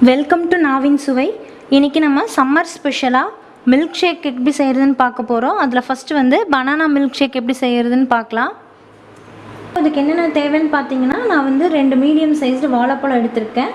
Welcome to நாவின் சுவை. இன்றைக்கி நம்ம சம்மர் ஸ்பெஷலாக மில்க் ஷேக் எப்படி செய்கிறதுன்னு பார்க்க போகிறோம். அதில் ஃபஸ்ட்டு வந்து பனானா மில்க் ஷேக் எப்படி செய்கிறதுன்னு பார்க்கலாம். அதுக்கு என்னென்ன தேவைன்னு பார்த்தீங்கன்னா, நான் வந்து 2 மீடியம் சைஸ்டு வாழைப்பழம் எடுத்திருக்கேன்.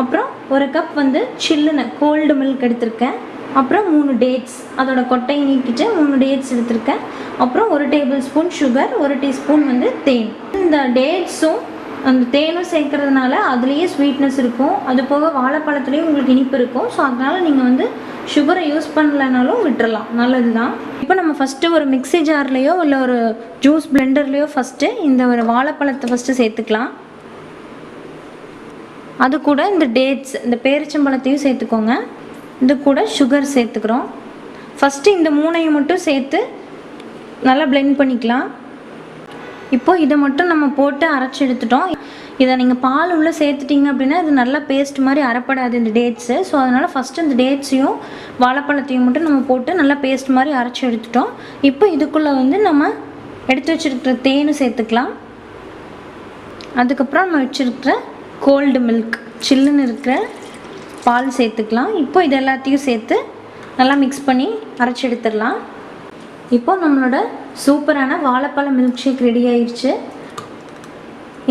அப்புறம் 1 கப் வந்து சில்லுன்னு கோல்டு மில்க் எடுத்திருக்கேன். அப்புறம் 3 டேட்ஸ், அதோட கொட்டையை நீக்கிட்டு 3 டேட்ஸ் எடுத்திருக்கேன். அப்புறம் 1 டேபிள் ஸ்பூன் சுகர், 1 டீஸ்பூன் வந்து தேன். இந்த டேட்ஸும் அந்த தேனும் சேர்க்கறதுனால அதுலேயே ஸ்வீட்னஸ் இருக்கும். அது போக வாழைப்பழத்துலேயும் உங்களுக்கு இனிப்பு இருக்கும். ஸோ அதனால் நீங்கள் வந்து சுகரை யூஸ் பண்ணலைனாலும் விட்டுறலாம், நல்லது தான். இப்போ நம்ம ஃபஸ்ட்டு ஒரு மிக்ஸி ஜார்லேயோ இல்லை ஒரு ஜூஸ் பிளெண்டர்லேயோ ஃபஸ்ட்டு இந்த ஒரு வாழைப்பழத்தை ஃபஸ்ட்டு சேர்த்துக்கலாம். அது கூட இந்த டேட்ஸ், இந்த பேரிச்சம்பழத்தையும் சேர்த்துக்கோங்க. இது கூட சுகர் சேர்த்துக்கிறோம். ஃபஸ்ட்டு இந்த 3ஐயும் மட்டும் சேர்த்து நல்லா பிளெண்ட் பண்ணிக்கலாம். இப்போது இதை மட்டும் நம்ம போட்டு அரைச்சி எடுத்துட்டோம். இதை நீங்கள் பால் உள்ளே சேர்த்துட்டிங்க அப்படின்னா இது நல்லா பேஸ்ட் மாதிரி அரைப்படாது இந்த டேட்ஸு. ஸோ அதனால் ஃபஸ்ட்டு இந்த டேட்ஸையும் வாழைப்பழத்தையும் மட்டும் நம்ம போட்டு நல்லா பேஸ்ட் மாதிரி அரைச்சி எடுத்துட்டோம். இப்போ இதுக்குள்ளே வந்து நம்ம எடுத்து வச்சுருக்கிற தேன் சேர்த்துக்கலாம். அதுக்கப்புறம் நம்ம வச்சுருக்கிற கோல்டு மில்க், சில்லுன்னு இருக்கிற பால் சேர்த்துக்கலாம். இப்போ இது எல்லாத்தையும் சேர்த்து நல்லா மிக்ஸ் பண்ணி அரைச்சி எடுத்துடலாம். இப்போ நம்மளோட சூப்பரான வாழைப்பழ மில்க் ஷேக் ரெடி ஆயிடுச்சு.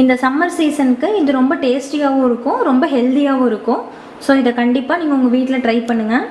இந்த சம்மர் சீசனுக்கு இது ரொம்ப டேஸ்டியாகவும் இருக்கும், ரொம்ப ஹெல்த்தியாகவும் இருக்கும். ஸோ இதை கண்டிப்பாக நீங்கள் உங்கள் வீட்டில் ட்ரை பண்ணுங்கள்.